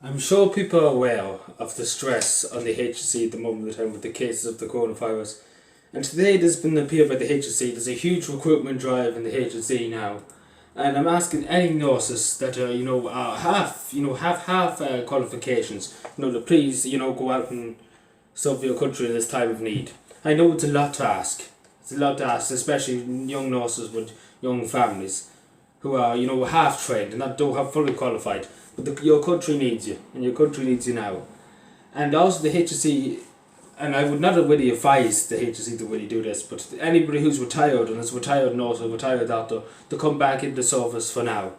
I'm sure people are aware of the stress on the HSE at the moment in time with the cases of the coronavirus. And today there's been an appeal by the HSE. There's a huge recruitment drive in the HSE now. And I'm asking any nurses that have qualifications, to please, go out and serve your country in this time of need. I know it's a lot to ask. It's a lot to ask, especially young nurses with young families who are, half trained and that don't have fully qualified. But your country needs you, and your country needs you now. And also the HSE, and I would not really advise the HSE to really do this, but anybody who's retired and is retired nurse or retired doctor to come back into service for now.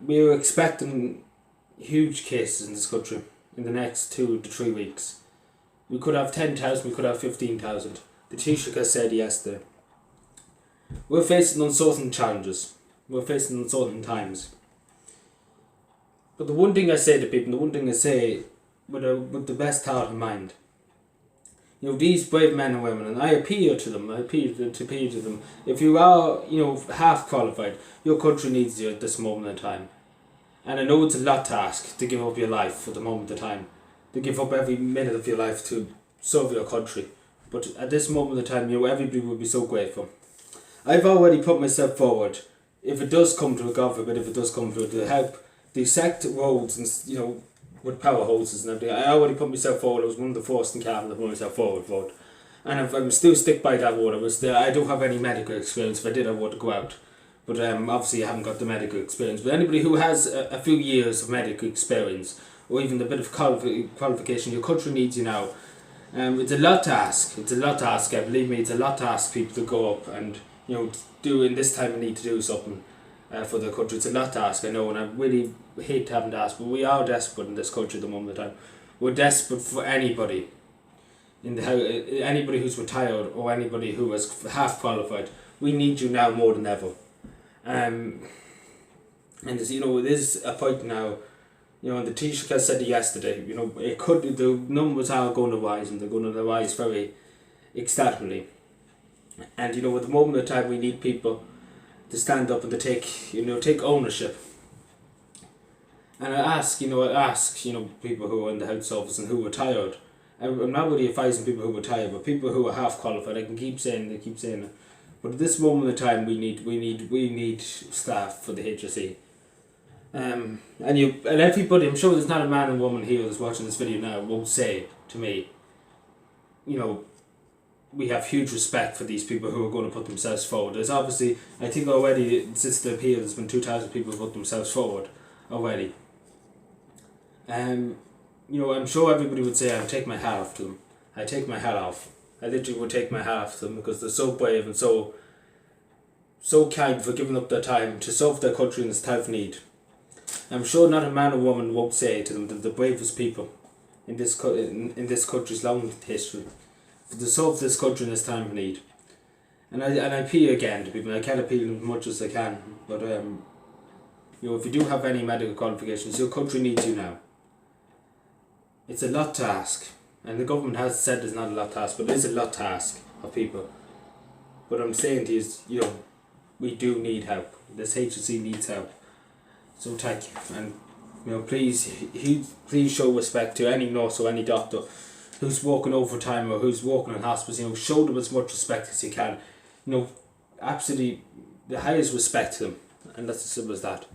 We are expecting huge cases in this country in the next 2 to 3 weeks. We could have 10,000, we could have 15,000. The Taoiseach said yesterday. We're facing uncertain challenges. We're facing uncertain times. But the one thing I say to people, the one thing I say with the best heart in mind, these brave men and women, and I appeal to them, if you are, half qualified, your country needs you at this moment in time. And I know it's a lot to ask to give up your life at the moment in time, to give up every minute of your life to serve your country. But at this moment in time, everybody will be so grateful. I've already put myself forward, if it does come to a God forbid, if it does come to help dissect roads and, with power hoses and everything. I already put myself forward. I was one of the first in Cavan to put myself forward for it. And I'm still stick by that word. I don't have any medical experience. If I did, I would go out. But obviously I haven't got the medical experience. But anybody who has a few years of medical experience, or even a bit of qualification, your country needs you now. It's a lot to ask. It's a lot to ask. Believe me, it's a lot to ask people to go up and, do in this time of need to do something. For the country. It's a lot to ask, I know, and I really hate having to ask, but we are desperate in this country at the moment in time. We're desperate for anybody anybody who's retired or anybody who is half qualified. We need you now more than ever. And as it is a point now, and the Taoiseach said it yesterday, the numbers are going to rise, and they're going to rise very ecstatically. And at the moment in time we need people to stand up and to take ownership. And I ask people who are in the health service and who are retired. I'm not really advising people who are retired, but people who are half qualified. I can keep saying it. But at this moment in time, we need staff for the HSE. And everybody, I'm sure there's not a man and woman here that's watching this video now won't say to me, we have huge respect for these people who are going to put themselves forward. There's obviously, I think already, since the appeal, there's been 2,000 people who put themselves forward already. I'm sure everybody would say I take my hat off to them. I take my hat off. I literally would take my hat off to them because they're so brave and so kind for giving up their time to serve their country in this time of need. I'm sure not a man or woman won't say to them that they're the bravest people in this country's long history. To serve this country in this time of need. And I appeal again to people. I can't appeal as much as I can, but if you do have any medical qualifications, your country needs you now. It's a lot to ask, and the government has said there's not a lot to ask, but it is a lot to ask of people. What I'm saying to you is, we do need help. This HSE needs help. So thank you, and please show respect to any nurse or any doctor who's working overtime or who's working in hospice. Show them as much respect as you can. Absolutely the highest respect to them, and that's as simple as that.